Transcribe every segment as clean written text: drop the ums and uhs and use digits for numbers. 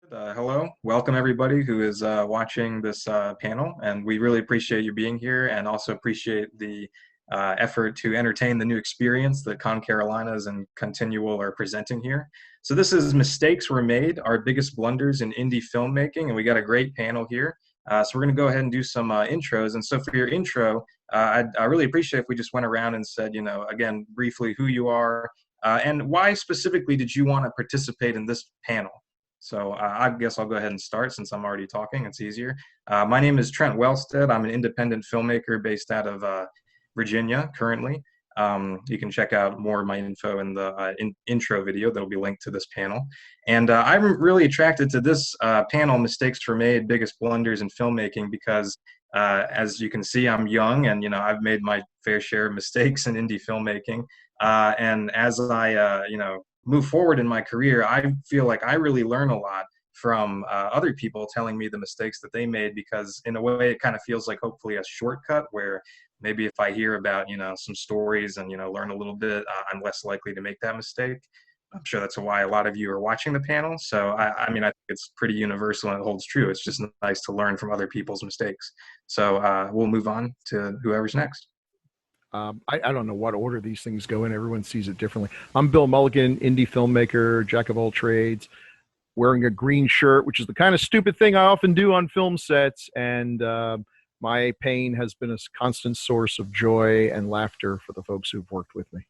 Hello, welcome everybody who is watching this panel, and we really appreciate you being here, and also appreciate the effort to entertain the new experience that Con Carolinas and Continual are presenting here. So this is Mistakes Were Made, Our Biggest Blunders in Indie Filmmaking, and we got a great panel here. So we're going to go ahead and do some intros. And so for your intro, I really appreciate if we just went around and said, again, briefly who you are, and why specifically did you want to participate in this panel? So I guess I'll go ahead and start since I'm already talking. It's easier. My name is Trent Wellstead. I'm an independent filmmaker based out of Virginia currently. You can check out more of my info in the intro video that'll be linked to this panel. And I'm really attracted to this panel, Mistakes Were Made, Biggest Blunders in Filmmaking, because as you can see, I'm young and, I've made my fair share of mistakes in indie filmmaking. And as I, move forward in my career, I feel like I really learn a lot from other people telling me the mistakes that they made, because in a way it kind of feels like hopefully a shortcut where maybe if I hear about, some stories and, learn a little bit, I'm less likely to make that mistake. I'm sure that's why a lot of you are watching the panel. So, I think it's pretty universal and it holds true. It's just nice to learn from other people's mistakes. So we'll move on to whoever's next. I don't know what order these things go in. Everyone sees it differently. I'm Bill Mulligan, indie filmmaker, jack of all trades, wearing a green shirt, which is the kind of stupid thing I often do on film sets. And my pain has been a constant source of joy and laughter for the folks who've worked with me.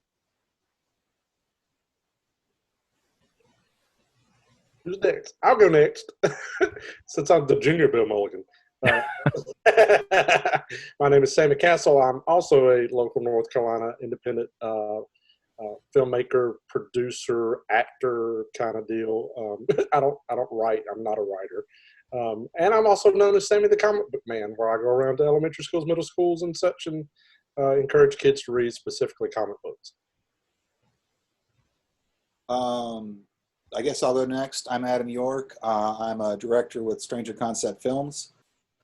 Who's next? I'll go next, since I'm the junior Bill Mulligan. My name is Sammy Castle. I'm also a local North Carolina independent filmmaker, producer, actor kind of deal. I don't write. I'm not a writer. And I'm also known as Sammy the Comic Book Man, where I go around to elementary schools, middle schools, and such, and encourage kids to read specifically comic books. I guess I'll go next. I'm Adam York. I'm a director with Stranger Concept Films.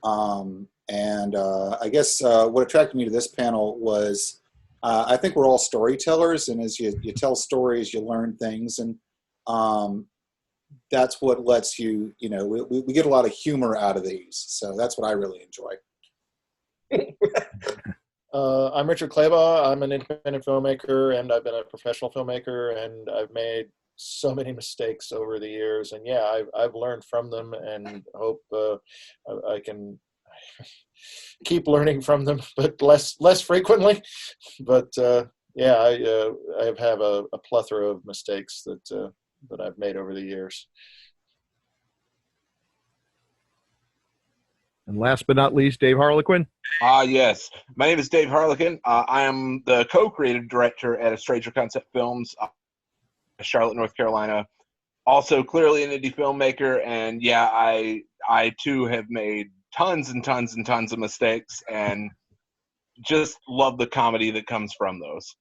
I guess what attracted me to this panel was I think we're all storytellers, and as you tell stories, you learn things, and that's what lets you, we get a lot of humor out of these, so that's what I really enjoy. I'm Richard Claybaugh. I'm an independent filmmaker, and I've been a professional filmmaker, and I've made so many mistakes over the years, and yeah, I've learned from them, and hope I can keep learning from them, but less frequently. But yeah, I have a plethora of mistakes that I've made over the years. And last but not least, Dave Harlequin. Yes. My name is Dave Harlequin. I am the co-creative director at Stranger Concept Films, Charlotte, North Carolina. Also clearly an indie filmmaker, and yeah, I too have made tons and tons and tons of mistakes, and just love the comedy that comes from those.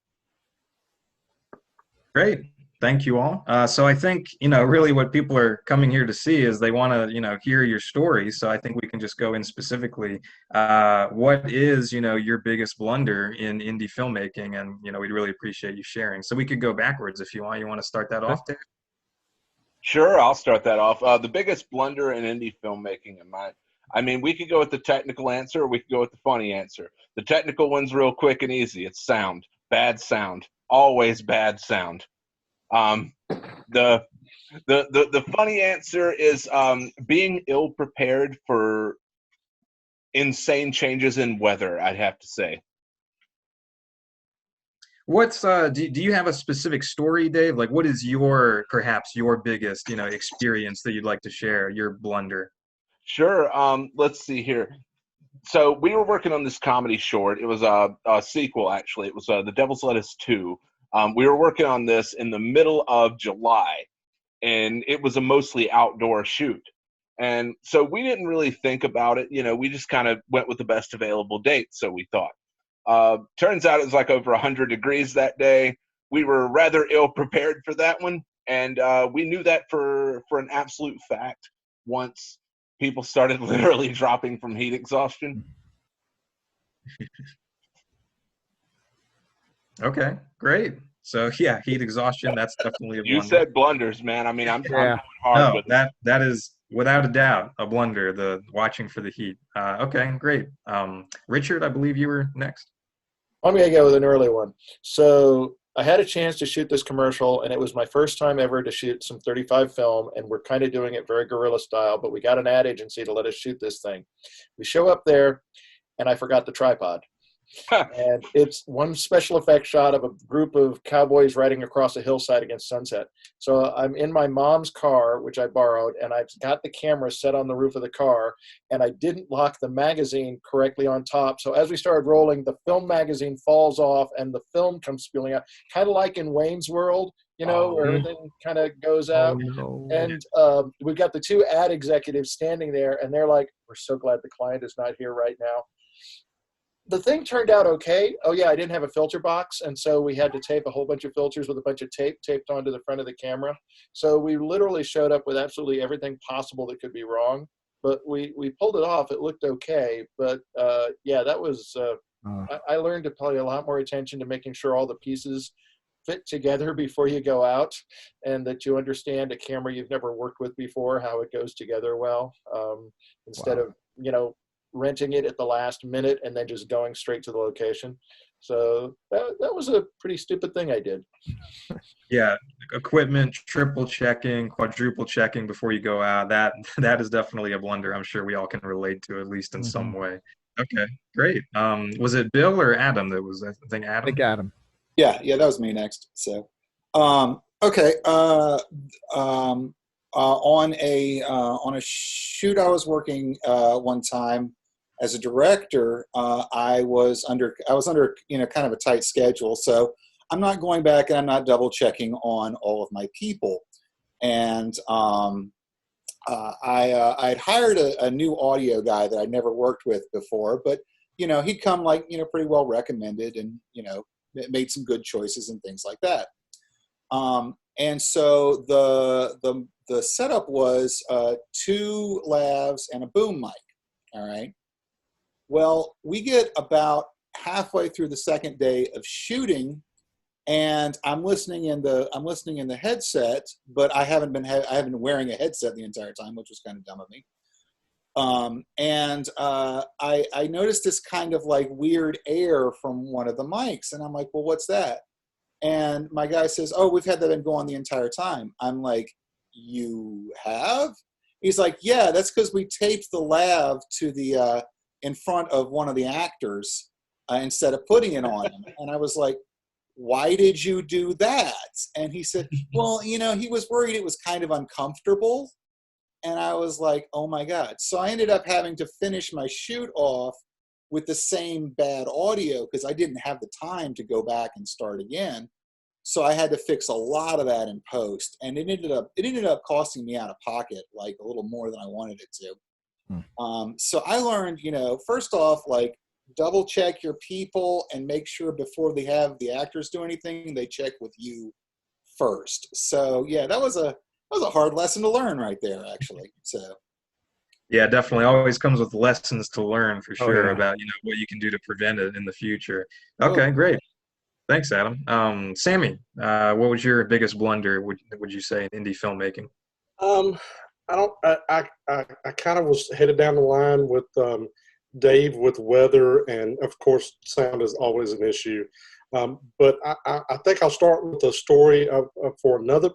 Great. Thank you all. So I think, really what people are coming here to see is they want to, hear your story. So I think we can just go in specifically. What is, your biggest blunder in indie filmmaking? And, we'd really appreciate you sharing. So we could go backwards if you want. You want to start that off there? Sure, I'll start that off. The biggest blunder in indie filmmaking in mine. We could go with the technical answer, or we could go with the funny answer. The technical one's real quick and easy. It's sound. Bad sound. Always bad sound. The funny answer is being ill prepared for insane changes in weather, I'd have to say. What's do you have a specific story, Dave? Like, what is perhaps your biggest experience that you'd like to share, your blunder? Sure. Let's see here. So we were working on this comedy short. It was a sequel, actually. It was The Devil's Lettuce 2. We were working on this in the middle of July, and it was a mostly outdoor shoot. And so we didn't really think about it. We just kind of went with the best available date, so we thought. Turns out it was like over 100 degrees that day. We were rather ill prepared for that one, and we knew that for an absolute fact once people started literally dropping from heat exhaustion. Okay, great. So yeah, heat exhaustion, that's definitely a blunder. You said blunders, man. I'm going hard with that is Without a doubt, a blunder. The watching for the heat. Okay, great. Richard, I believe you were next. I'm going to go with an early one. So I had a chance to shoot this commercial, and it was my first time ever to shoot some 35 film, and we're kind of doing it very guerrilla style, but we got an ad agency to let us shoot this thing. We show up there, and I forgot the tripod. And it's one special effect shot of a group of cowboys riding across a hillside against sunset. So I'm in my mom's car, which I borrowed, and I've got the camera set on the roof of the car, and I didn't lock the magazine correctly on top. So as we started rolling, the film magazine falls off and the film comes spilling out, kind of like in Wayne's World, where everything kind of goes out. No. And we've got the two ad executives standing there, and they're like, "We're so glad the client is not here right now." The thing turned out okay. Oh yeah, I didn't have a filter box, and so we had to tape a whole bunch of filters with a bunch of tape taped onto the front of the camera. So we literally showed up with absolutely everything possible that could be wrong, but we pulled it off. It looked okay, but yeah, that was. I learned to pay a lot more attention to making sure all the pieces fit together before you go out, and that you understand a camera you've never worked with before, how it goes together well, instead of renting it at the last minute and then just going straight to the location. So that was a pretty stupid thing I did. Yeah, equipment, triple checking, quadruple checking before you go out. That is definitely a blunder. I'm sure we all can relate to, at least in some way. Okay, great. Was it Bill or Adam that was, I think Adam? I think Adam. Yeah, that was me next. So, okay. On a shoot I was working one time as a director, I was under kind of a tight schedule. So I'm not going back and I'm not double checking on all of my people. And I'd hired a new audio guy that I'd never worked with before, but he'd come pretty well recommended, and made some good choices and things like that. And so the setup was 2 lavs and a boom mic. All right. Well, we get about halfway through the second day of shooting, and I'm listening in the headset, but I haven't been wearing a headset the entire time, which was kind of dumb of me. And I noticed this kind of like weird air from one of the mics, and I'm like, well, what's that? And my guy says, oh, we've had that been going the entire time. I'm like, you have? He's like, yeah, that's because we taped the lav to the in front of one of the actors instead of putting it on him. And I was like, why did you do that? And he said, well, he was worried it was kind of uncomfortable. And I was like, oh my God. So I ended up having to finish my shoot off with the same bad audio because I didn't have the time to go back and start again. So I had to fix a lot of that in post. And it ended up costing me out of pocket like a little more than I wanted it to. So I learned, first off, like, double check your people and make sure before they have the actors do anything, they check with you first. So yeah, that was a hard lesson to learn right there, actually. So yeah, definitely always comes with lessons to learn for sure about what you can do to prevent it in the future. Okay, great. Thanks, Adam. Sammy, what was your biggest blunder, would you say, in indie filmmaking? I kind of was headed down the line with Dave with weather, and of course sound is always an issue. But I think I'll start with a story for another.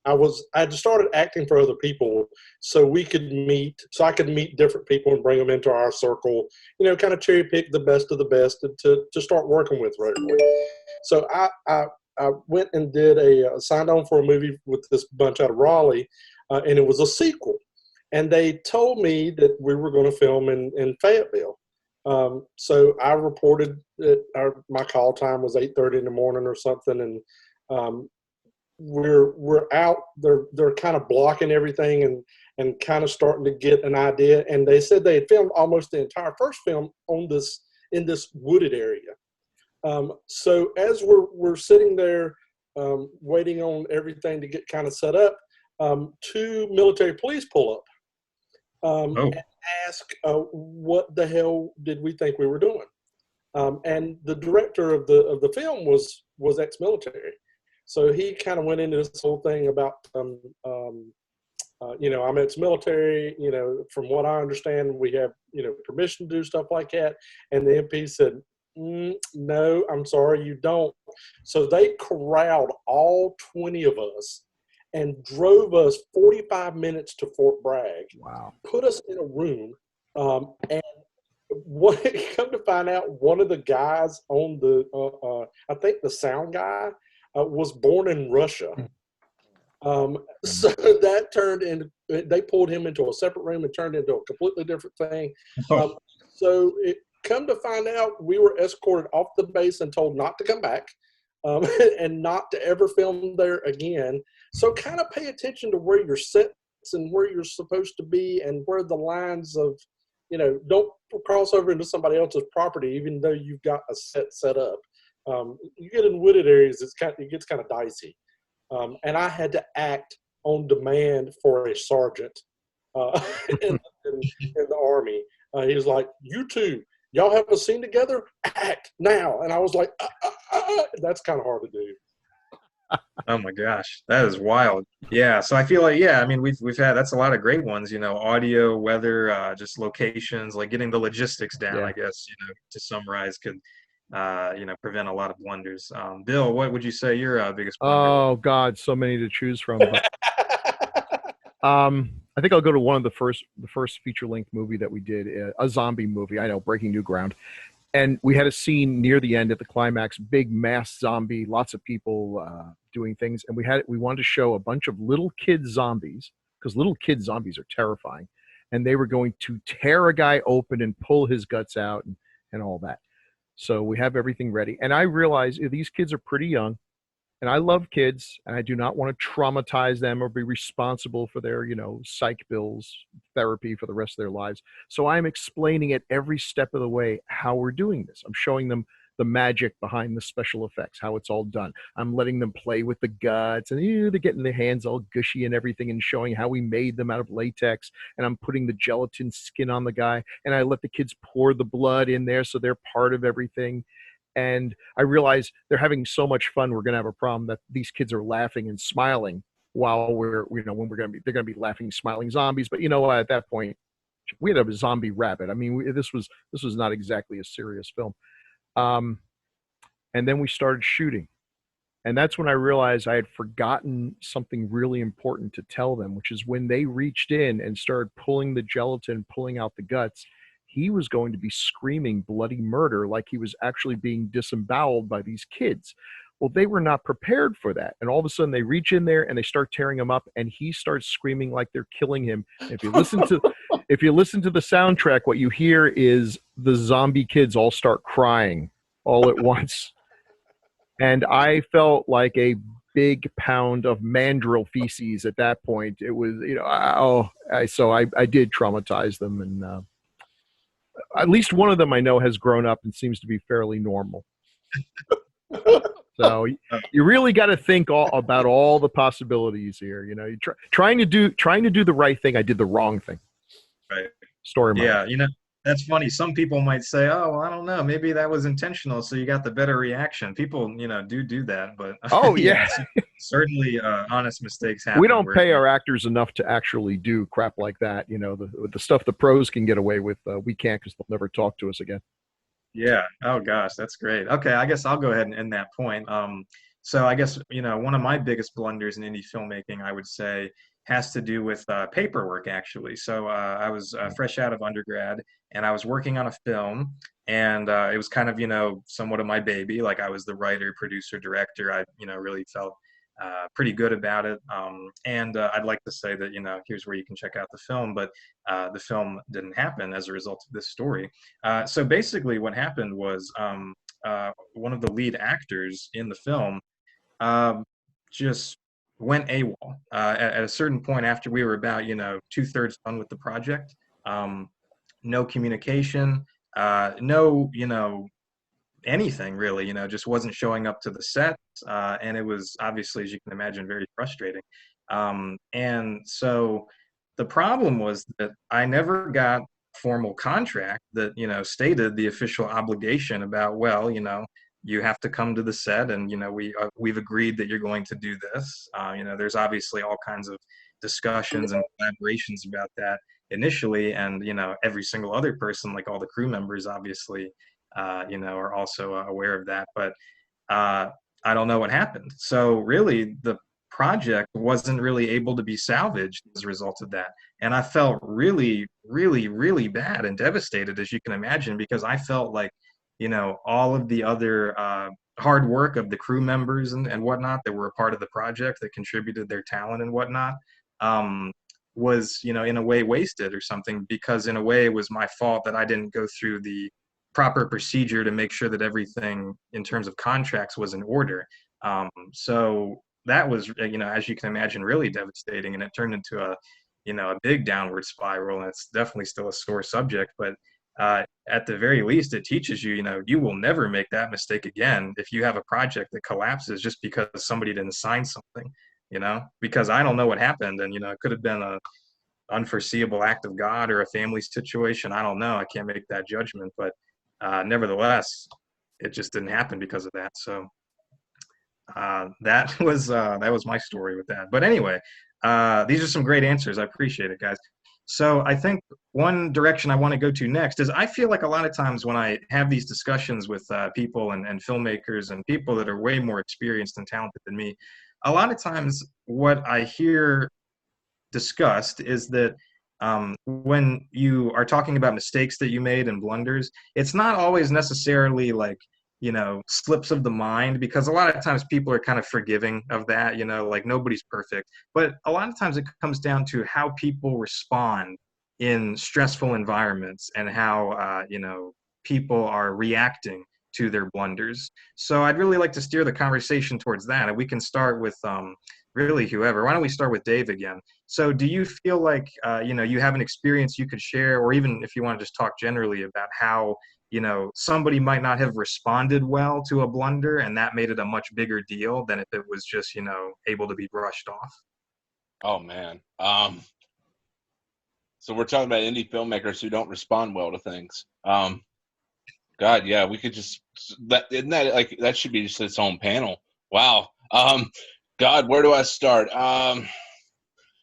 I had started acting for other people so I could meet different people and bring them into our circle, kind of cherry pick the best of the best to start working with right away. So I went and signed on for a movie with this bunch out of Raleigh, and it was a sequel. And they told me that we were going to film in Fayetteville. So I reported that my call time was 8:30 in the morning or something, and we're out. They're kind of blocking everything and kind of starting to get an idea. And they said they had filmed almost the entire first film in this wooded area. So as we're sitting there waiting on everything to get kind of set up, 2 military police pull up. And ask what the hell did we think we were doing, and the director of the film was ex-military, so he kind of went into this whole thing about I'm ex-military. From what I understand, we have permission to do stuff like that. And the MP said, no, I'm sorry, you don't. So they corralled all 20 of us and drove us 45 minutes to Fort Bragg. Wow. Put us in a room, and what come to find out, one of the guys on the, I think the sound guy, was born in Russia. So that turned into, they pulled him into a separate room and turned into a completely different thing. So it come to find out, we were escorted off the base and told not to come back, and not to ever film there again. So kind of pay attention to where your sets and where you're supposed to be and where the lines of, don't cross over into somebody else's property, even though you've got a set up. You get in wooded areas, it gets kind of dicey. And I had to act on demand for a sergeant in the Army. He was like, you two, y'all have a scene together? Act now. And I was like, that's kind of hard to do. Oh my gosh, that is wild. Yeah, so I feel like, I mean, we've had, that's a lot of great ones, audio, weather, just locations, like getting the logistics down, I guess, to summarize could, prevent a lot of blunders. Bill, what would you say your biggest blunder? Oh God, so many to choose from. But, I think I'll go to one of the first feature-length movie that we did, a zombie movie. I know, breaking new ground. And we had a scene near the end at the climax, big mass zombie, lots of people doing things. And we wanted to show a bunch of little kid zombies, because little kid zombies are terrifying. And they were going to tear a guy open and pull his guts out and all that. So we have everything ready. And I realize these kids are pretty young. And I love kids, and I do not want to traumatize them or be responsible for their, psych bills, therapy for the rest of their lives. So I'm explaining at every step of the way how we're doing this. I'm showing them the magic behind the special effects, how it's all done. I'm letting them play with the guts, and they're getting their hands all gushy and everything, and showing how we made them out of latex. And I'm putting the gelatin skin on the guy, and I let the kids pour the blood in there so they're part of everything. And I realize they're having so much fun. We're going to have a problem that these kids are laughing and smiling while when they're going to be laughing, smiling zombies. But at that point, we had a zombie rabbit. I mean, this was not exactly a serious film. And then we started shooting. And that's when I realized I had forgotten something really important to tell them, which is when they reached in and started pulling the gelatin, pulling out the guts, he was going to be screaming bloody murder like he was actually being disemboweled by these kids. Well, they were not prepared for that. And all of a sudden they reach in there and they start tearing him up, and he starts screaming like they're killing him. And if you listen to the soundtrack, what you hear is the zombie kids all start crying all at once. And I felt like a big pound of mandrill feces at that point. It was, so I did traumatize them. And at least one of them I know has grown up and seems to be fairly normal. So you really got to think about all the possibilities here. You trying to do the right thing. I did the wrong thing. Right. Story. Yeah. That's funny. Some people might say, oh, well, I don't know, maybe that was intentional, so you got the better reaction. People, do that, but oh yeah, certainly honest mistakes happen. We don't pay our actors enough to actually do crap like that. The stuff the pros can get away with, we can't, because they'll never talk to us again. Yeah. Oh gosh, that's great. Okay, I guess I'll go ahead and end that point. So I guess one of my biggest blunders in indie filmmaking, I would say, has to do with paperwork, actually. So I was fresh out of undergrad, and I was working on a film, and it was kind of, somewhat of my baby. Like, I was the writer, producer, director. I, really felt pretty good about it. And I'd like to say that, here's where you can check out the film, but the film didn't happen as a result of this story. So basically what happened was one of the lead actors in the film just went AWOL at a certain point after we were about 2/3 done with the project. No communication, no anything really, just wasn't showing up to the set, and it was obviously, as you can imagine, very frustrating. And so the problem was that I never got a formal contract that stated the official obligation about, well, you have to come to the set, and we've agreed that you're going to do this. There's obviously all kinds of discussions and collaborations about that initially, and every single other person, like all the crew members, obviously, are also aware of that. But I don't know what happened. So really, the project wasn't really able to be salvaged as a result of that. And I felt really, really, really bad and devastated, as you can imagine, because I felt like, all of the other hard work of the crew members and whatnot that were a part of the project, that contributed their talent and whatnot, was, in a way wasted or something, because in a way it was my fault that I didn't go through the proper procedure to make sure that everything in terms of contracts was in order. So that was, as you can imagine, really devastating, and it turned into a big downward spiral, and it's definitely still a sore subject. But at the very least, it teaches you, you will never make that mistake again if you have a project that collapses just because somebody didn't sign something, because I don't know what happened, and it could have been a unforeseeable act of God or a family situation. I don't know. I can't make that judgment, but nevertheless, it just didn't happen because of that. So that was my story with that. But anyway, these are some great answers. I appreciate it, guys. So I think one direction I want to go to next is, I feel like a lot of times when I have these discussions with people and filmmakers and people that are way more experienced and talented than me, a lot of times what I hear discussed is that when you are talking about mistakes that you made and blunders, it's not always necessarily like, slips of the mind, because a lot of times people are kind of forgiving of that, like nobody's perfect. But a lot of times it comes down to how people respond in stressful environments, and how, people are reacting to their blunders. So I'd really like to steer the conversation towards that. And we can start with really whoever. Why don't we start with Dave again? So do you feel like, you have an experience you could share, or even if you want to just talk generally about how, somebody might not have responded well to a blunder, and that made it a much bigger deal than if it was just, able to be brushed off? Oh man. So we're talking about indie filmmakers who don't respond well to things. God, yeah, we could just, isn't that like, that should be just its own panel. Wow. God, where do I start? I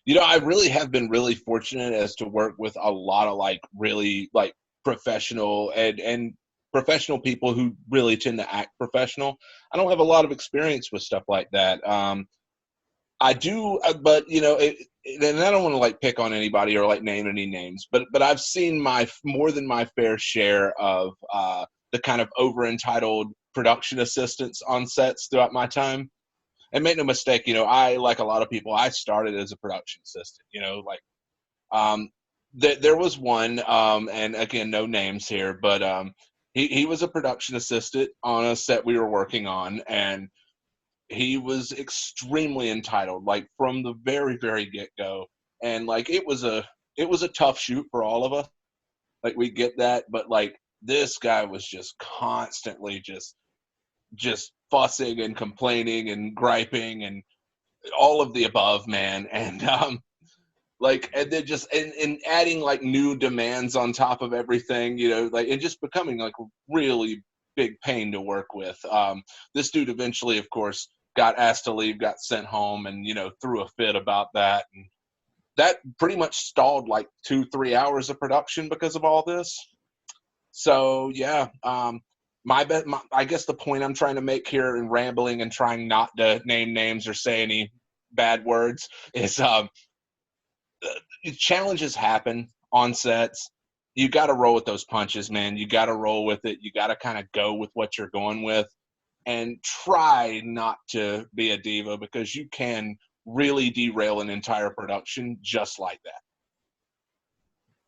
really have been really fortunate as to work with a lot of like really like professional and professional people who really tend to act professional. I don't have a lot of experience with stuff like that. I do, but and I don't want to like pick on anybody or like name any names, but I've seen more than my fair share of the kind of over entitled production assistants on sets throughout my time. And make no mistake, I, like a lot of people, I started as a production assistant. There was one, and again, no names here, but he was a production assistant on a set we were working on, and he was extremely entitled, like from the very, very get-go. And like it was a tough shoot for all of us. Like we get that, but like this guy was just constantly just fussing and complaining and griping and all of the above, man. And and then just and adding like new demands on top of everything, like, and just becoming like a really big pain to work with. This dude eventually, of course, got asked to leave, got sent home, and threw a fit about that, and that pretty much stalled like 2-3 hours of production because of all this. So yeah, I guess the point I'm trying to make here in rambling and trying not to name names or say any bad words is challenges happen on sets. You got to roll with those punches, man. You got to roll with it. You got to kind of go with what you're going with, and try not to be a diva, because you can really derail an entire production just like that.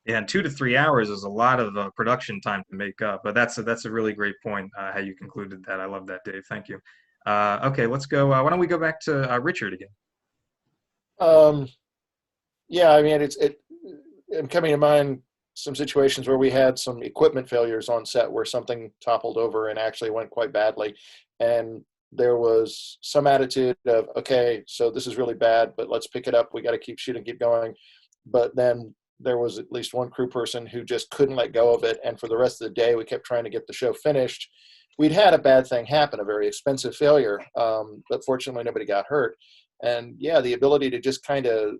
Yeah, and 2 to 3 hours is a lot of production time to make up. But that's a really great point, how you concluded that. I love that, Dave. Thank you. Okay, let's go. Why don't we go back to Richard again? Yeah, I mean, I'm coming to mind some situations where we had some equipment failures on set where something toppled over and actually went quite badly. And there was some attitude of, okay, so this is really bad, but let's pick it up. We got to keep shooting, keep going. But then there was at least one crew person who just couldn't let go of it. And for the rest of the day, we kept trying to get the show finished. we'd had a bad thing happen, a very expensive failure, but fortunately nobody got hurt. And yeah, the ability to just kind of,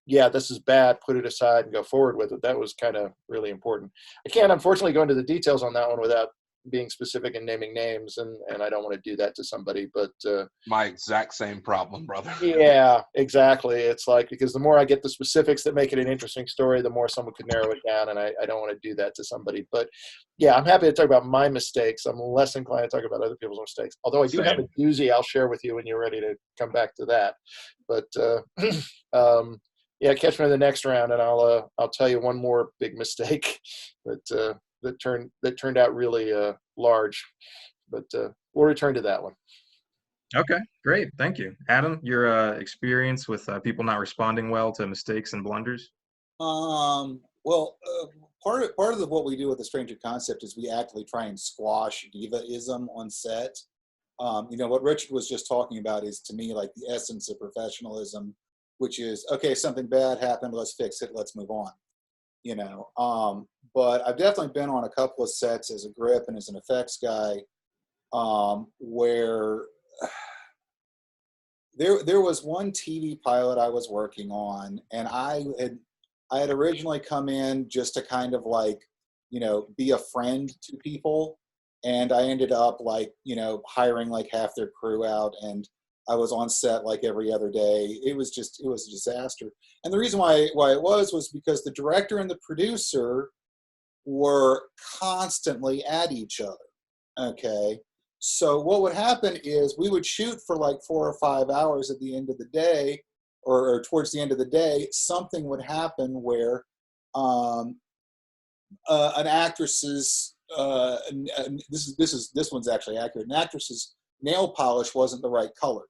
yeah, this is bad, put it aside and go forward with it. That was kind of really important. I can't, unfortunately, go into the details on that one without being specific and naming names, and I don't want to do that to somebody, but My exact same problem, brother. yeah, exactly. It's like, because the more I get the specifics that make it an interesting story, the more someone could narrow it down, and I don't want to do that to somebody. But yeah, I'm happy to talk about my mistakes. I'm less inclined to talk about other people's mistakes, although I do have Same. a doozy I'll share with you when you're ready to come back to that. But yeah, catch me in the next round, and I'll tell you one more big mistake that turned out really large. But we'll return to that one. Okay, great. Thank you. Adam, your experience with people not responding well to mistakes and blunders? Well, part of what we do with the Stranger Concept is we actively try and squash divaism on set. What Richard was just talking about is, to me, like the essence of professionalism, which is, okay, something bad happened, let's fix it, let's move on. But I've definitely been on a couple of sets as a grip and as an effects guy, where there was one TV pilot I was working on, and I had originally come in just to kind of like, be a friend to people, and I ended up like, hiring like half their crew out, and I was on set like every other day. It was a disaster. And the reason why it was because the director and the producer were constantly at each other. Okay. So what would happen is we would shoot for like 4 or 5 hours at the end of the day, or towards the end of the day. Something would happen where an actress's this one's actually accurate. An actress's nail polish wasn't the right color.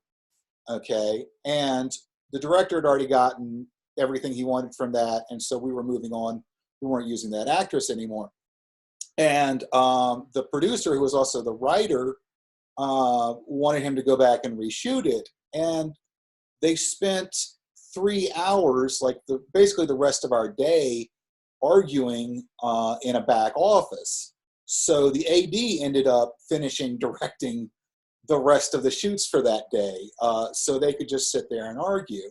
Okay, and the director had already gotten everything he wanted from that, and so we were moving on. We weren't using that actress anymore. And the producer, who was also the writer, wanted him to go back and reshoot it. And they spent 3 hours, like basically the rest of our day, arguing in a back office. So the AD ended up finishing directing the rest of the shoots for that day, so they could just sit there and argue.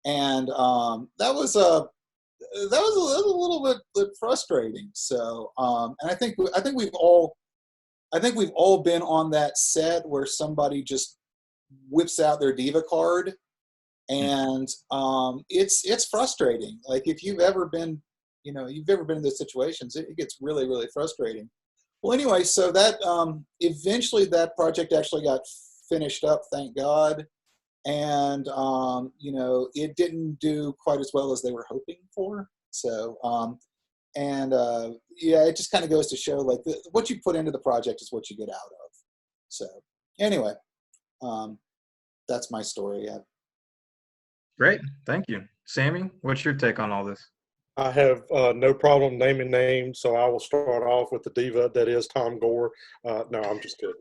And that was a little bit frustrating. So, and I think we've all been on that set where somebody just whips out their diva card, and it's frustrating. Like if you've ever been in those situations, it gets really, really frustrating. Well, anyway, so that eventually that project actually got finished up, thank God. And it didn't do quite as well as they were hoping for. So yeah, it just kind of goes to show, like, what you put into the project is what you get out of. So anyway, that's my story. Yeah. Great, thank you. Sammy, what's your take on all this? I have no problem naming names, so I will start off with the diva that is Tom Gore. No, I'm just kidding.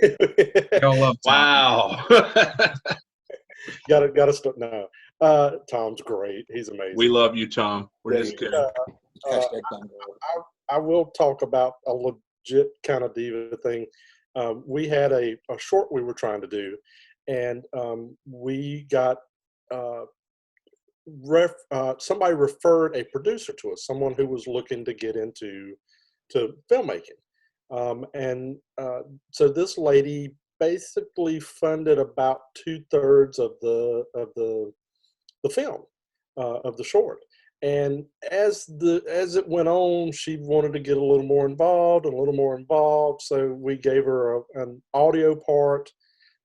We all love Tom. Wow. Gotta start. No, Tom's great. He's amazing. We love you, Tom. We're just kidding. Hashtag Tom Gore. I will talk about a legit kind of diva thing. We had a short we were trying to do, and we got somebody referred a producer to us, someone who was looking to get into filmmaking, and so this lady basically funded about 2/3 of the film of the short. And as it went on, she wanted to get a little more involved. So we gave her an audio part,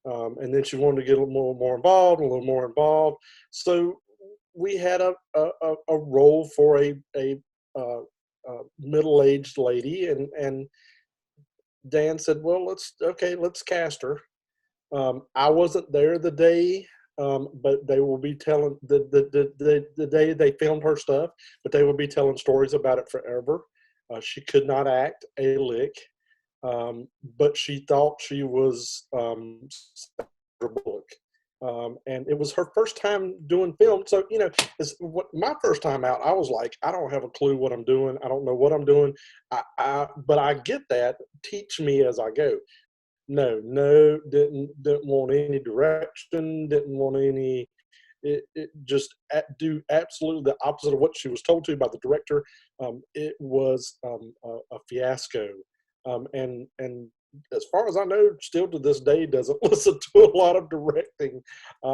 and then she wanted to get a little more involved. So we had a role for a middle-aged lady, and Dan said, "Well, let's cast her." I wasn't there the day. But they will be telling the day they filmed her stuff, but they will be telling stories about it forever. She could not act a lick, but she thought she was Sandra Bullock, And it was her first time doing film. So, my first time out, I was like, I don't have a clue what I'm doing. I don't know what I'm doing. But I get that. Teach me as I go. No, didn't want any direction, didn't want any, it just do absolutely the opposite of what she was told to by the director. It was a fiasco. And as far as I know, still to this day, doesn't listen to a lot of directing.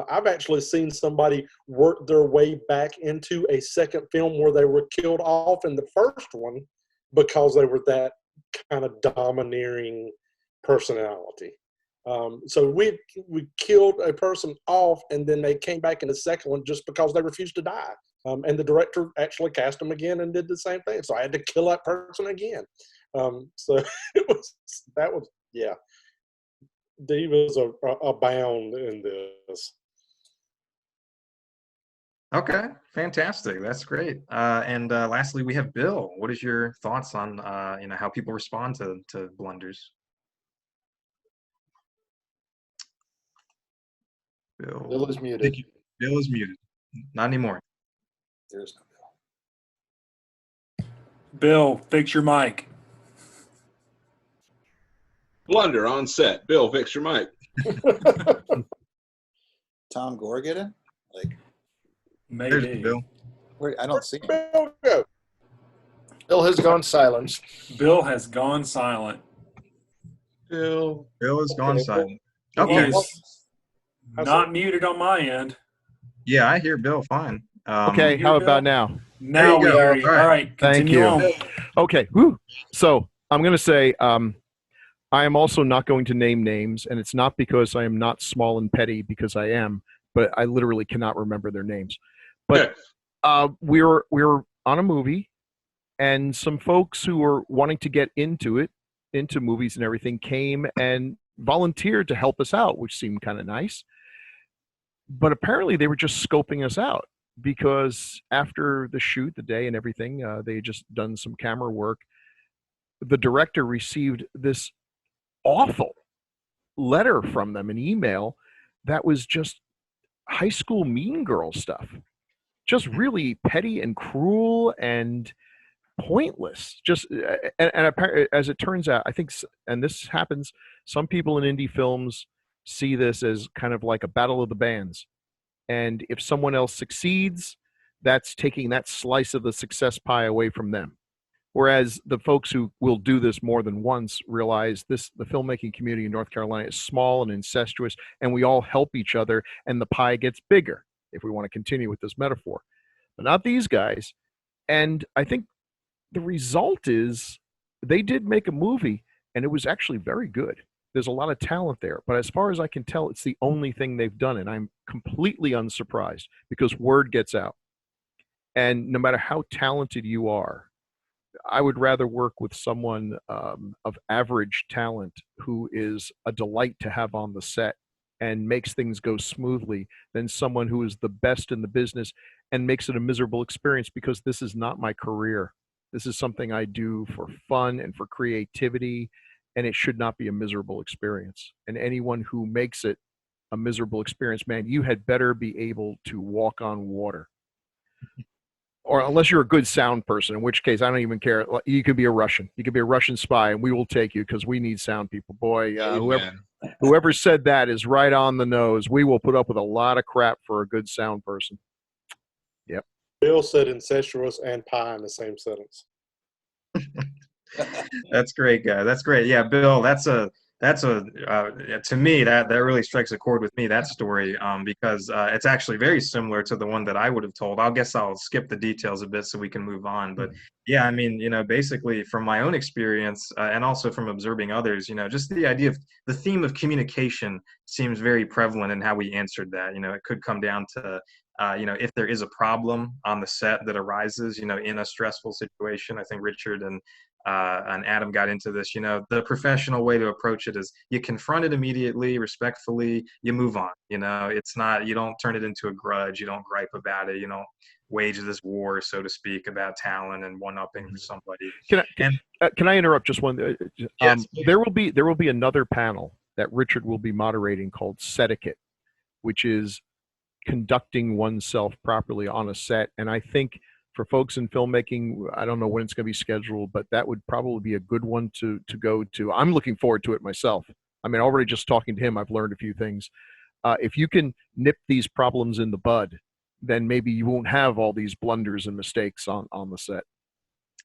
I've actually seen somebody work their way back into a second film where they were killed off in the first one because they were that kind of domineering personality. So we killed a person off, and then they came back in the second one just because they refused to die. And the director actually cast them again and did the same thing. So I had to kill that person again. So Divas abound in this. Okay, fantastic. That's great. And lastly, we have Bill. What is your thoughts on how people respond to Blunders? Bill is muted. Thank you. Bill is muted. Not anymore. There's no Bill. Bill, fix your mic. Blunder on set. Bill, fix your mic. Tom Gore get in? Maybe. There's Bill. I don't see him. Bill, go. Bill has gone silent. Bill has gone silent. Bill has gone silent. He Okay. is not muted on my end. Yeah, I hear Bill fine. Okay, how about now? Now we go. hear you. All All right. right, Thank continue you. on. Okay, whew. So I'm going to say I am also not going to name names, and it's not because I am not small and petty, because I am, but I literally cannot remember their names. But we were on a movie, and some folks who were wanting to get into movies and everything, came and volunteered to help us out, which seemed kind of nice. But apparently they were just scoping us out, because after the shoot, the day and everything, they had just done some camera work. The director received this awful letter from them, an email that was just high school mean girl stuff, just really petty and cruel and pointless. Just and apparently, as it turns out, I think, and this happens, some people in indie films see this as kind of like a battle of the bands, and if someone else succeeds, that's taking that slice of the success pie away from them. Whereas the folks who will do this more than once realize the filmmaking community in North Carolina is small and incestuous, and we all help each other, and the pie gets bigger, if we want to continue with this metaphor. But not these guys. And I think the result is they did make a movie, and it was actually very good. There's a lot of talent there. But as far as I can tell, it's the only thing they've done, and I'm completely unsurprised, because word gets out. And no matter how talented you are, I would rather work with someone of average talent who is a delight to have on the set and makes things go smoothly than someone who is the best in the business and makes it a miserable experience, because this is not my career. This is something I do for fun and for creativity, and it should not be a miserable experience. And anyone who makes it a miserable experience, man, you had better be able to walk on water. Or unless you're a good sound person, in which case I don't even care. You could be a Russian. You could be a Russian spy, and we will take you, because we need sound people. Boy, whoever said that is right on the nose. We will put up with a lot of crap for a good sound person. Yep. Bill said incestuous and pie in the same sentence. That's great, guy. That's great. Yeah, Bill, that's a to me that really strikes a chord with me, that story, because it's actually very similar to the one that I would have told. I guess I'll skip the details a bit so we can move on. But yeah, I mean, basically from my own experience and also from observing others, just the idea of the theme of communication seems very prevalent in how we answered that. It could come down to if there is a problem on the set that arises, in a stressful situation. I think Richard and Adam got into this. The professional way to approach it is you confront it immediately, respectfully, you move on. It's not, you don't turn it into a grudge, you don't gripe about it, you don't wage this war, so to speak, about talent and one-upping for somebody. Can I interrupt just one? Yes, there will be another panel that Richard will be moderating called Etiquette, which is conducting oneself properly on a set. And I think for folks in filmmaking, I don't know when it's going to be scheduled, but that would probably be a good one to go to. I'm looking forward to it myself. I mean, already just talking to him, I've learned a few things. If you can nip these problems in the bud, then maybe you won't have all these blunders and mistakes on the set.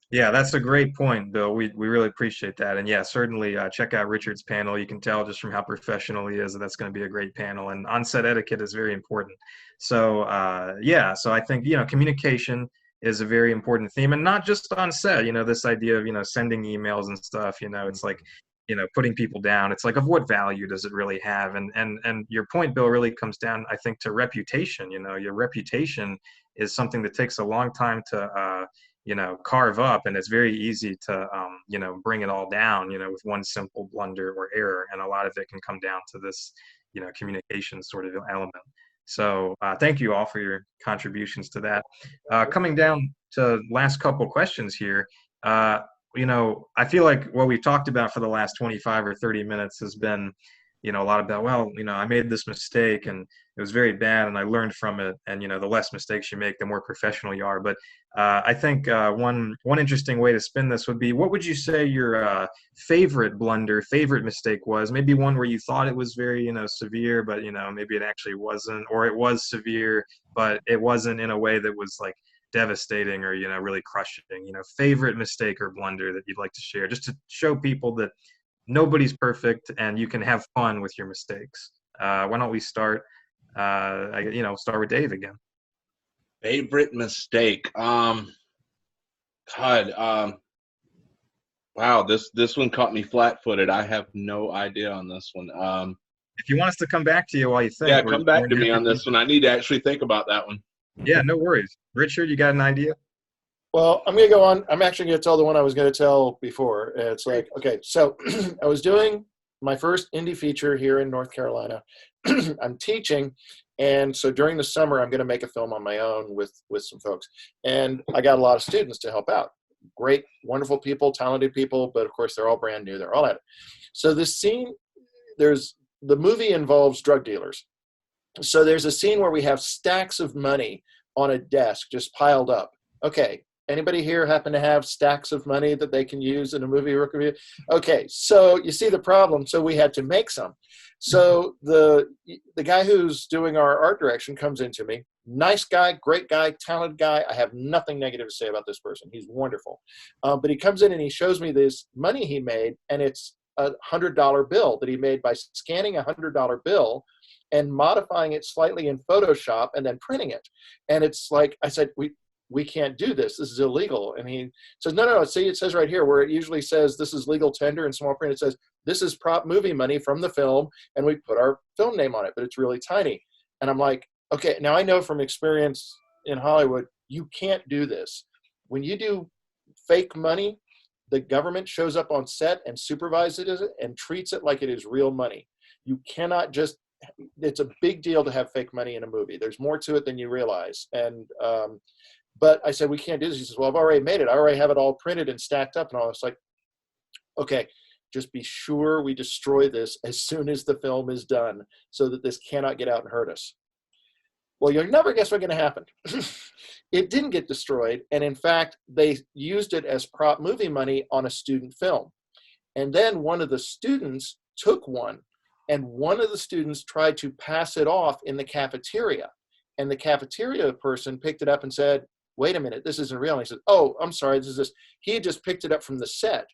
Yeah, that's a great point, Bill. We really appreciate that. And yeah, certainly check out Richard's panel. You can tell just from how professional he is that that's going to be a great panel. And on-set etiquette is very important. So yeah, so I think, communication is a very important theme, and not just on set, this idea of, sending emails and stuff, it's like, putting people down. It's like, of what value does it really have? And your point, Bill, really comes down, I think, to reputation. Your reputation is something that takes a long time to, carve up, and it's very easy to, bring it all down, with one simple blunder or error. And a lot of it can come down to this, communication sort of element. So thank you all for your contributions to that. Coming down to last couple questions here, I feel like what we've talked about for the last 25 or 30 minutes has been, a lot about, I made this mistake and it was very bad and I learned from it. And, the less mistakes you make, the more professional you are. But I think one interesting way to spin this would be, what would you say your favorite blunder, favorite mistake was? Maybe one where you thought it was very, severe, but, maybe it actually wasn't, or it was severe, but it wasn't in a way that was like devastating or, really crushing. Favorite mistake or blunder that you'd like to share, just to show people that nobody's perfect and you can have fun with your mistakes. Why don't we start, start with Dave again. Favorite mistake. Wow, this one caught me flat-footed. I have no idea on this one. If you want us to come back to you while you think. Yeah, come back to me on this one. I need to actually think about that one. Yeah, no worries. Richard, you got an idea? Well, I'm going to go on. I'm actually going to tell the one I was going to tell before. It's like, okay, so I was doing my first indie feature here in North Carolina. I'm teaching, and so during the summer, I'm going to make a film on my own with some folks. And I got a lot of students to help out. Great, wonderful people, talented people, but of course, they're all brand new. They're all at it. So this scene, the movie involves drug dealers. So there's a scene where we have stacks of money on a desk just piled up. Okay. Anybody here happen to have stacks of money that they can use in a movie review? Okay, so you see the problem. So we had to make some. So the guy who's doing our art direction comes into me. Nice guy, great guy, talented guy. I have nothing negative to say about this person. He's wonderful. But he comes in and he shows me this money he made, and it's a $100 bill that he made by scanning a $100 bill and modifying it slightly in Photoshop and then printing it. And it's like, I said, we can't do this. This is illegal. And he says, no. See, it says right here where it usually says this is legal tender in small print. It says this is prop movie money from the film, and we put our film name on it, but it's really tiny. And I'm like, okay, now I know from experience in Hollywood, you can't do this. When you do fake money, the government shows up on set and supervises it and treats it like it is real money. You cannot just, it's a big deal to have fake money in a movie. There's more to it than you realize. And, but I said, we can't do this. He says, well, I've already made it. I already have it all printed and stacked up and all. It's like, okay, just be sure we destroy this as soon as the film is done so that this cannot get out and hurt us. Well, you'll never guess what's going to happen. It didn't get destroyed. And in fact, they used it as prop movie money on a student film. And then one of the students took one, and one of the students tried to pass it off in the cafeteria. And the cafeteria person picked it up and said, wait a minute, this isn't real. And he said, oh, I'm sorry, this is this. He had just picked it up from the set.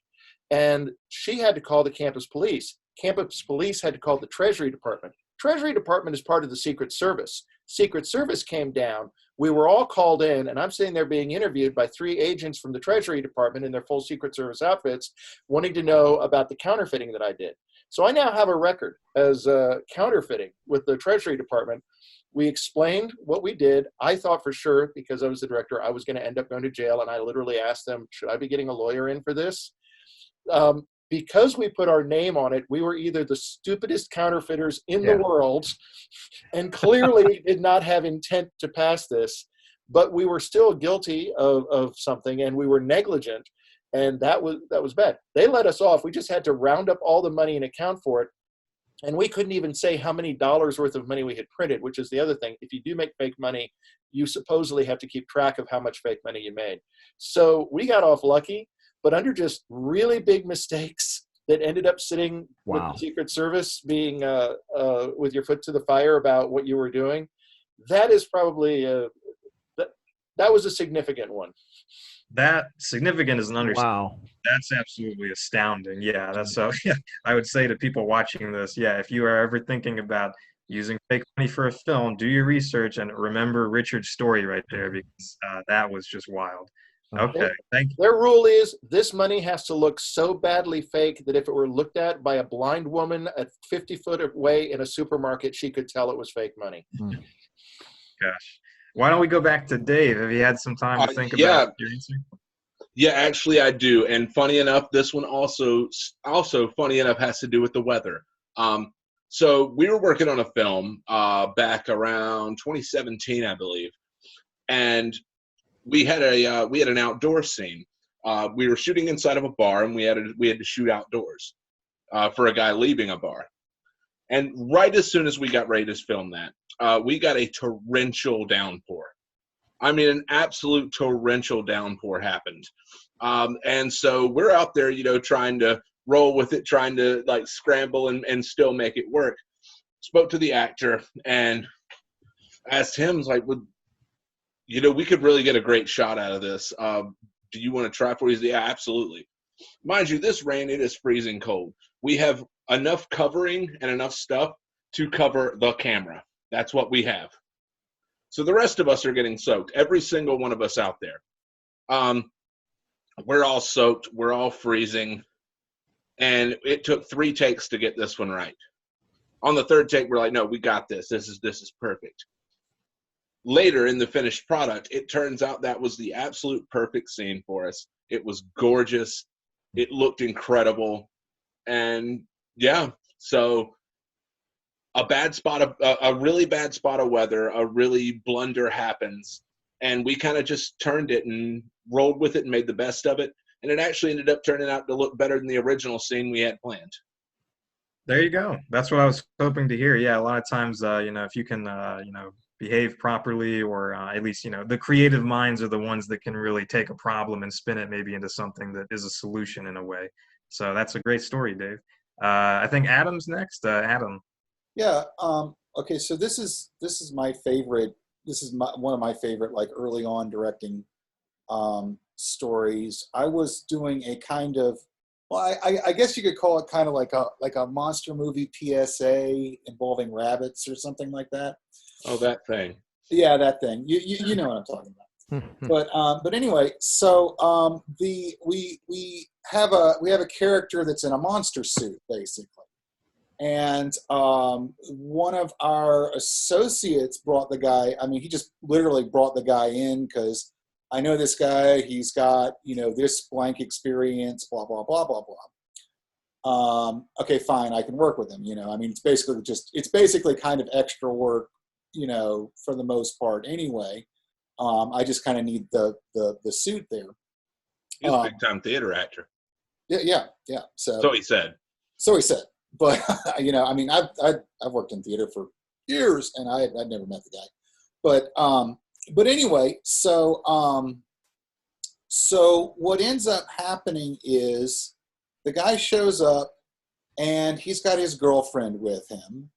And she had to call the campus police. Campus police had to call the Treasury Department. Treasury Department is part of the Secret Service. Secret Service came down. We were all called in, and I'm sitting there being interviewed by 3 agents from the Treasury Department in their full Secret Service outfits, wanting to know about the counterfeiting that I did. So I now have a record as counterfeiting with the Treasury Department. We explained what we did. I thought for sure, because I was the director, I was going to end up going to jail, and I literally asked them, should I be getting a lawyer in for this? Because we put our name on it, we were either the stupidest counterfeiters in the world and clearly did not have intent to pass this, but we were still guilty of something, and we were negligent, and that was bad. They let us off. We just had to round up all the money and account for it. And we couldn't even say how many dollars worth of money we had printed, which is the other thing. If you do make fake money, you supposedly have to keep track of how much fake money you made. So we got off lucky, but under just really big mistakes that ended up sitting with the Secret Service, being with your foot to the fire about what you were doing. That is probably that was a significant one. That significant is an understatement. Wow. That's absolutely astounding. Yeah, that's so. Yeah, I would say to people watching this, yeah, if you are ever thinking about using fake money for a film, do your research and remember Richard's story right there, because that was just wild. Okay, thank you. Their rule is this money has to look so badly fake that if it were looked at by a blind woman at 50 foot away in a supermarket, she could tell it was fake money. Gosh. Why don't we go back to Dave? Have you had some time to think about your answer? Yeah, actually I do. And funny enough, this one also funny enough has to do with the weather. So we were working on a film back around 2017, I believe. And we had an outdoor scene. We were shooting inside of a bar, and we had to shoot outdoors for a guy leaving a bar. And right as soon as we got ready to film that, we got a torrential downpour. I mean, an absolute torrential downpour happened. And so we're out there, trying to roll with it, trying to like scramble and still make it work. Spoke to the actor and asked him, like, we could really get a great shot out of this. Do you want to try for it? He said, yeah, absolutely. Mind you, this rain, it is freezing cold. We have enough covering and enough stuff to cover the camera. That's what we have. So the rest of us are getting soaked. Every single one of us out there. We're all soaked. We're all freezing. And it took 3 takes to get this one right. On the 3rd take, we're like, no, we got this. This is perfect. Later in the finished product, it turns out that was the absolute perfect scene for us. It was gorgeous. It looked incredible. And yeah, so a really bad spot of weather, a really blunder happens. And we kind of just turned it and rolled with it and made the best of it. And it actually ended up turning out to look better than the original scene we had planned. There you go. That's what I was hoping to hear. Yeah, a lot of times, if you can, behave properly, or at least, the creative minds are the ones that can really take a problem and spin it maybe into something that is a solution in a way. So that's a great story, Dave. I think Adam's next. Adam. Yeah. Okay. So this is my favorite. This is one of my favorite, like early on directing stories. I was doing a kind of, well, I guess you could call it kind of like a monster movie PSA involving rabbits or something like that. Oh, that thing. Yeah, that thing. You know what I'm talking about. But anyway, so we have a character that's in a monster suit, basically. And one of our associates brought the guy. I mean, he just literally brought the guy in because I know this guy. He's got this blank experience. Blah blah blah blah blah. Okay, fine. I can work with him. I mean, it's basically kind of extra work. For the most part, anyway. I just kind of need the suit there. He's a big time theater actor. Yeah. So he said. But I mean, I've worked in theater for years, and I'd never met the guy. But anyway, so what ends up happening is the guy shows up, and he's got his girlfriend with him,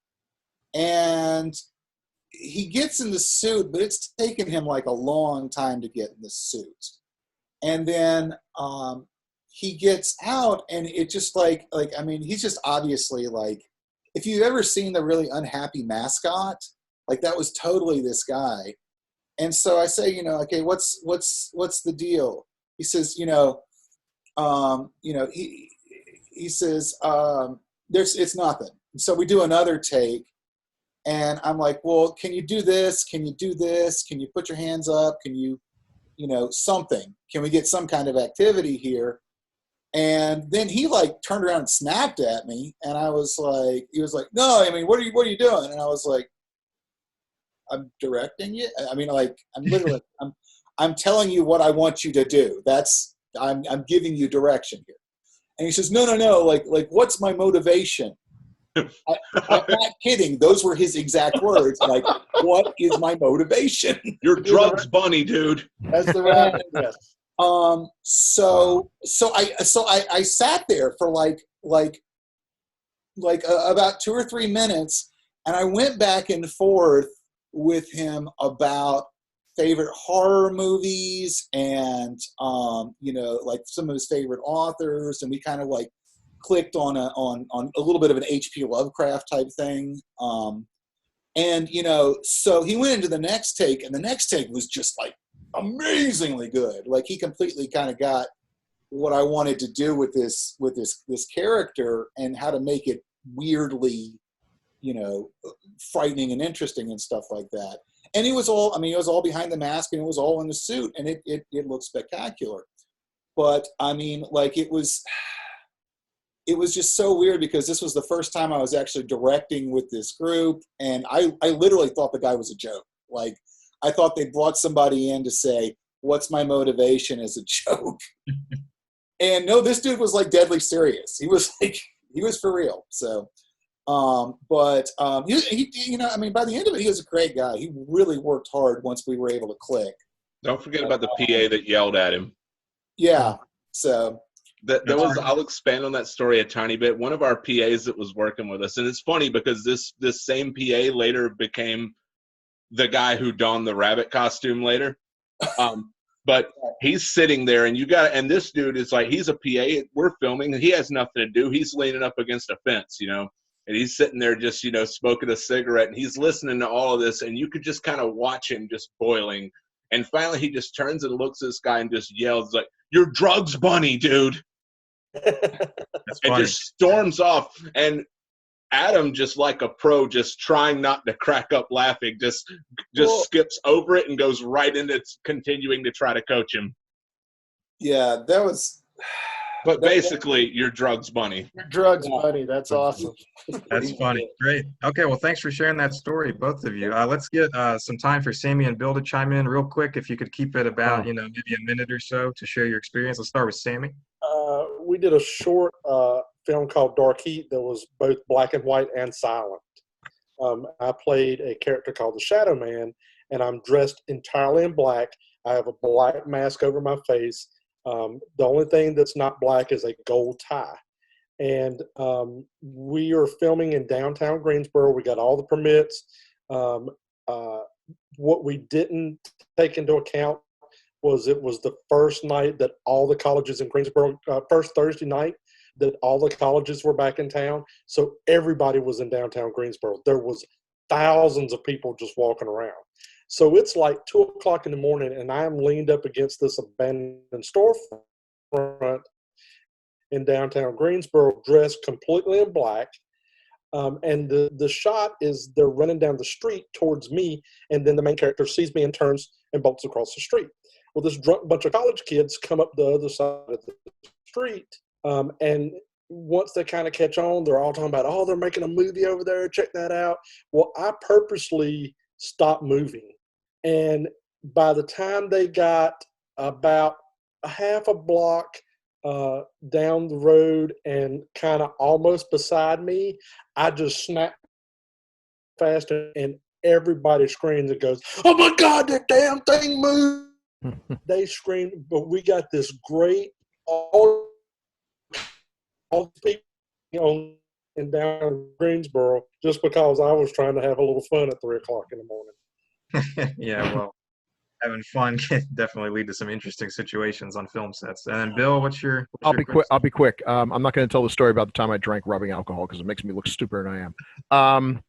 and he gets in the suit, but it's taken him like a long time to get in the suit. And then he gets out, and it just like I mean, he's just obviously like, if you've ever seen the really unhappy mascot, like that was totally this guy. And so I say, okay, what's the deal? He says, he says, it's nothing. So we do another take. And I'm like, well, can you do this? Can you do this? Can you put your hands up? Can you, something? Can we get some kind of activity here? And then he like turned around and snapped at me. And I was like, he was like, no, I mean, what are you doing? And I was like, I'm directing you. I mean, like, I'm literally, I'm telling you what I want you to do. I'm giving you direction here. And he says, no. Like, what's my motivation? I'm not kidding. Those were his exact words. Like, what is my motivation? You're drugs bunny, dude. That's the rap. Yes. So I sat there for about 2 or 3 minutes, and I went back and forth with him about favorite horror movies and like some of his favorite authors, and we kind of like clicked on a little bit of an H.P. Lovecraft type thing. So he went into the next take, and the next take was just like amazingly good. Like, he completely kind of got what I wanted to do with this character and how to make it weirdly, frightening and interesting and stuff like that. And it was all behind the mask, and it was all in the suit, and it looked spectacular. But I mean, like, it was just so weird because this was the first time I was actually directing with this group, and I literally thought the guy was a joke. Like, I thought they brought somebody in to say, what's my motivation as a joke? And no, this dude was like deadly serious. He was for real. So, by the end of it, he was a great guy. He really worked hard once we were able to click. Don't forget about the PA that yelled at him. Yeah. So I'll expand on that story a tiny bit. One of our PAs that was working with us, and it's funny because this same PA later became the guy who donned the rabbit costume later. But he's sitting there, and this dude is like, he's a PA. We're filming. He has nothing to do. He's leaning up against a fence, and he's sitting there just, smoking a cigarette, and he's listening to all of this, and you could just kind of watch him just boiling. And finally, he just turns and looks at this guy and just yells like, "You're drugs bunny, dude." And just storms off. And Adam, just like a pro, just trying not to crack up laughing, just skips over it and goes right into continuing to try to coach him. Yeah, that was. But basically, you're drugs bunny. You're drugs bunny. That's awesome. That's funny. Great. Okay, well, thanks for sharing that story, both of you. Let's get some time for Sammy and Bill to chime in real quick. If you could keep it about, maybe a minute or so to share your experience. Let's start with Sammy. We did a short film called Dark Heat that was both black and white and silent. I played a character called the Shadow Man, and I'm dressed entirely in black. I have a black mask over my face. The only thing that's not black is a gold tie. And we are filming in downtown Greensboro. We got all the permits. What we didn't take into account was it was the first night that all the colleges in Greensboro, first Thursday night, that all the colleges were back in town. So everybody was in downtown Greensboro. There was thousands of people just walking around. So it's like 2 o'clock in the morning, and I'm leaned up against this abandoned storefront in downtown Greensboro, dressed completely in black. And the shot is they're running down the street towards me, and then the main character sees me and turns and bolts across the street. Well, this drunk bunch of college kids come up the other side of the street, and once they kind of catch on, they're all talking about, oh, they're making a movie over there, check that out. Well, I purposely stopped moving. And by the time they got about a half a block down the road and kind of almost beside me, I just snapped faster, and everybody screams and goes, "Oh my God, that damn thing moved!" They screamed, but we got this great all people on and down Greensboro just because I was trying to have a little fun at 3 o'clock in the morning. Yeah, well, having fun can definitely lead to some interesting situations on film sets. And then, Bill, what's your I'll be quick. I'm not going to tell the story about the time I drank rubbing alcohol because it makes me look stupider than I am.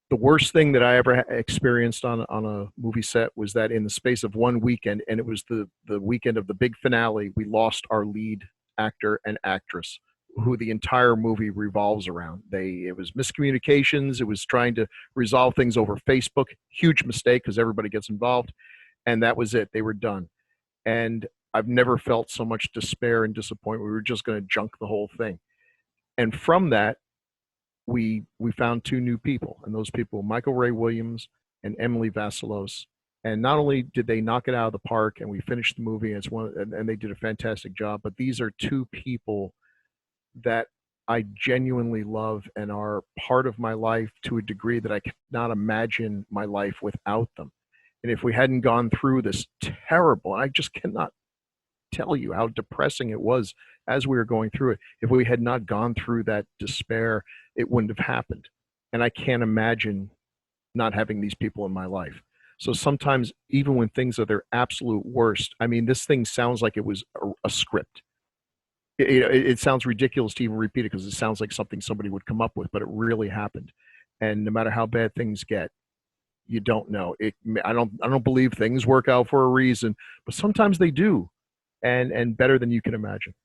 The worst thing that I ever experienced on a movie set was that in the space of one weekend, and it was the weekend of the big finale, we lost our lead actor and actress, who the entire movie revolves around. It was miscommunications. It was trying to resolve things over Facebook. Huge mistake because everybody gets involved. And that was it. They were done. And I've never felt so much despair and disappointment. We were just going to junk the whole thing. And from that, we found 2 new people. And those people, Michael Ray Williams and Emily Vasilos. And not only did they knock it out of the park and we finished the movie, and they did a fantastic job, but these are 2 people that I genuinely love and are part of my life to a degree that I cannot imagine my life without them. And if we hadn't gone through this terrible, I just cannot tell you how depressing it was as we were going through it. If we had not gone through that despair, it wouldn't have happened. And I can't imagine not having these people in my life. So sometimes, even when things are their absolute worst, I mean, this thing sounds like it was a script. It sounds ridiculous to even repeat it because it sounds like something somebody would come up with, but it really happened. And no matter how bad things get, you don't know. I don't believe things work out for a reason, but sometimes they do, and better than you can imagine.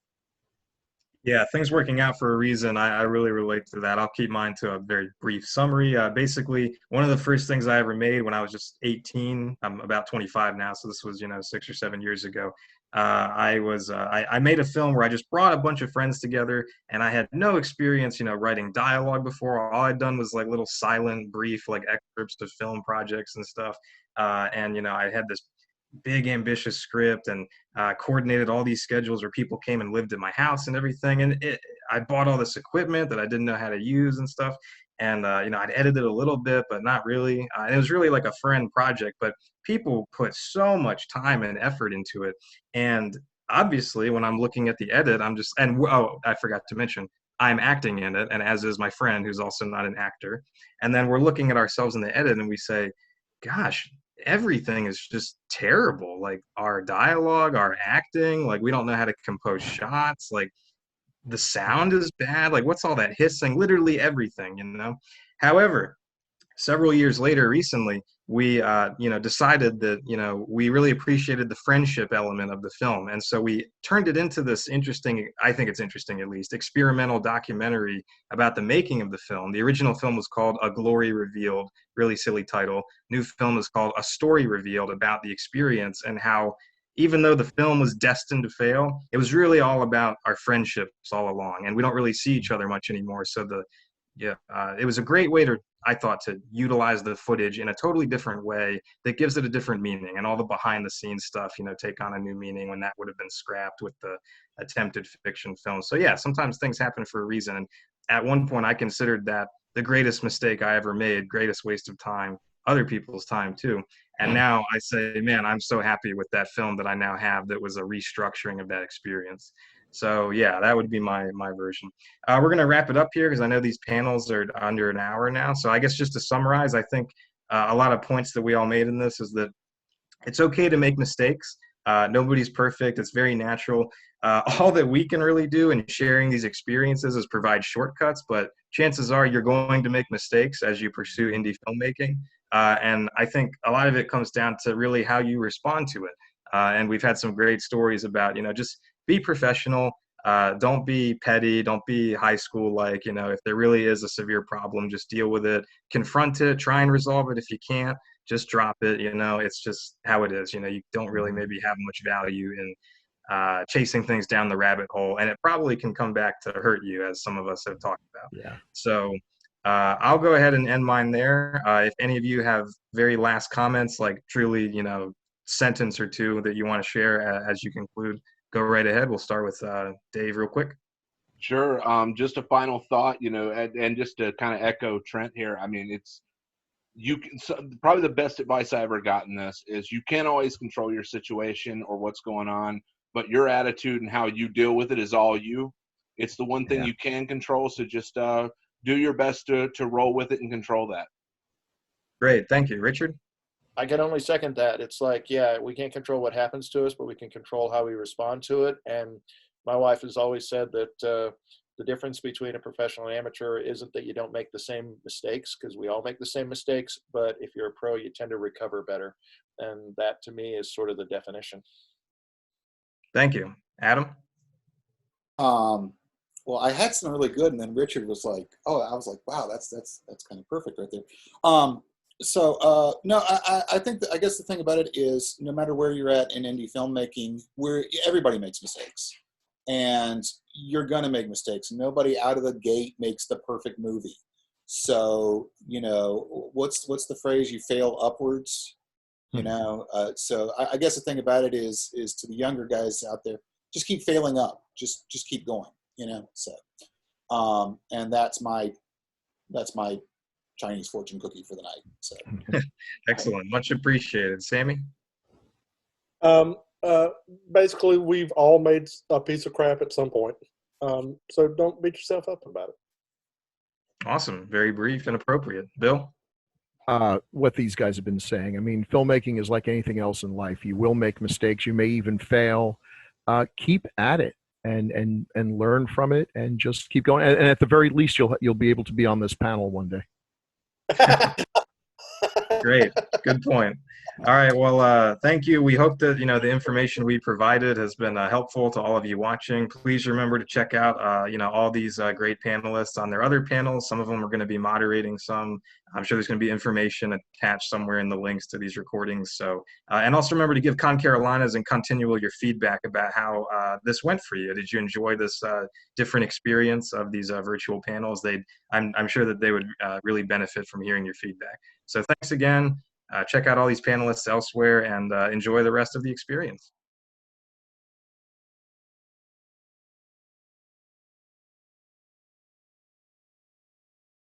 Yeah, things working out for a reason. I really relate to that. I'll keep mine to a very brief summary. Basically, one of the first things I ever made when I was just 18, I'm about 25 now, so this was, 6 or 7 years ago. I made a film where I just brought a bunch of friends together, and I had no experience, writing dialogue before. All I'd done was like little silent, brief, like excerpts of film projects and stuff. And I had this big ambitious script and coordinated all these schedules where people came and lived at my house and everything. And I bought all this equipment that I didn't know how to use and stuff. And, I'd edited a little bit, but not really. It was really like a friend project, but people put so much time and effort into it. And obviously when I'm looking at the edit, I forgot to mention, I'm acting in it. And as is my friend, who's also not an actor. And then we're looking at ourselves in the edit and we say, gosh, everything is just terrible. Like our dialogue, our acting, like we don't know how to compose shots. Like the sound is bad. Like what's all that hissing? Literally everything. However, several years later, recently, we, decided that, we really appreciated the friendship element of the film. And so we turned it into this interesting, I think it's interesting at least, experimental documentary about the making of the film. The original film was called A Glory Revealed, really silly title. New film is called A Story Revealed, about the experience and how, even though the film was destined to fail, it was really all about our friendships all along. And we don't really see each other much anymore. So it was a great way I thought, to utilize the footage in a totally different way that gives it a different meaning, and all the behind the scenes stuff, take on a new meaning when that would have been scrapped with the attempted fiction film. So yeah, sometimes things happen for a reason. And at one point I considered that the greatest mistake I ever made, greatest waste of time, other people's time too. And now I say, man, I'm so happy with that film that I now have that was a restructuring of that experience. So yeah, that would be my version. We're going to wrap it up here because I know these panels are under an hour now. So I guess just to summarize, I think a lot of points that we all made in this is that it's okay to make mistakes. Nobody's perfect. It's very natural. All that we can really do in sharing these experiences is provide shortcuts, but chances are you're going to make mistakes as you pursue indie filmmaking. And I think a lot of it comes down to really how you respond to it. And we've had some great stories about, just be professional. Don't be petty. Don't be high school like, if there really is a severe problem, just deal with it, confront it, try and resolve it. If you can't, just drop it. It's just how it is. You don't really maybe have much value in chasing things down the rabbit hole, and it probably can come back to hurt you, as some of us have talked about. Yeah. So I'll go ahead and end mine there. If any of you have very last comments, like truly, sentence or two that you want to share as you conclude, go right ahead. We'll start with Dave real quick. Sure. Just a final thought, and just to kind of echo Trent here. I mean, probably the best advice I ever got in this is you can't always control your situation or what's going on, but your attitude and how you deal with it is all you. It's the one thing you can control. So just do your best to roll with it and control that. Great. Thank you. Richard? I can only second that. It's like, yeah, we can't control what happens to us, but we can control how we respond to it. And my wife has always said that the difference between a professional and amateur isn't that you don't make the same mistakes, because we all make the same mistakes, but if you're a pro, you tend to recover better. And that to me is sort of the definition. Thank you. Adam? Well, I had some really good, and then Richard was like, "Oh," I was like, "Wow, that's kind of perfect right there." No, I think I guess the thing about it is, no matter where you're at in indie filmmaking, everybody makes mistakes, and you're gonna make mistakes. Nobody out of the gate makes the perfect movie. So what's the phrase? You fail upwards. So I guess the thing about it is to the younger guys out there, just keep failing up. Just keep going. So And that's my Chinese fortune cookie for the night. So Excellent. Much appreciated. Sammy? Um, Basically, we've all made a piece of crap at some point. So don't beat yourself up about it. Awesome. Very brief and appropriate. Bill? What these guys have been saying. I mean, filmmaking is like anything else in life. You will make mistakes. You may even fail. Keep at it and learn from it, and just keep going. And at the very least, you'll be able to be on this panel one day. Great. Good point. All right. Well, thank you. We hope that, the information we provided has been helpful to all of you watching. Please remember to check out, all these great panelists on their other panels. Some of them are going to be moderating some. I'm sure there's going to be information attached somewhere in the links to these recordings. So, and also remember to give Con Carolinas and Continual your feedback about how this went for you. Did you enjoy this different experience of these virtual panels? I'm sure that they would really benefit from hearing your feedback. So thanks again. Check out all these panelists elsewhere and enjoy the rest of the experience.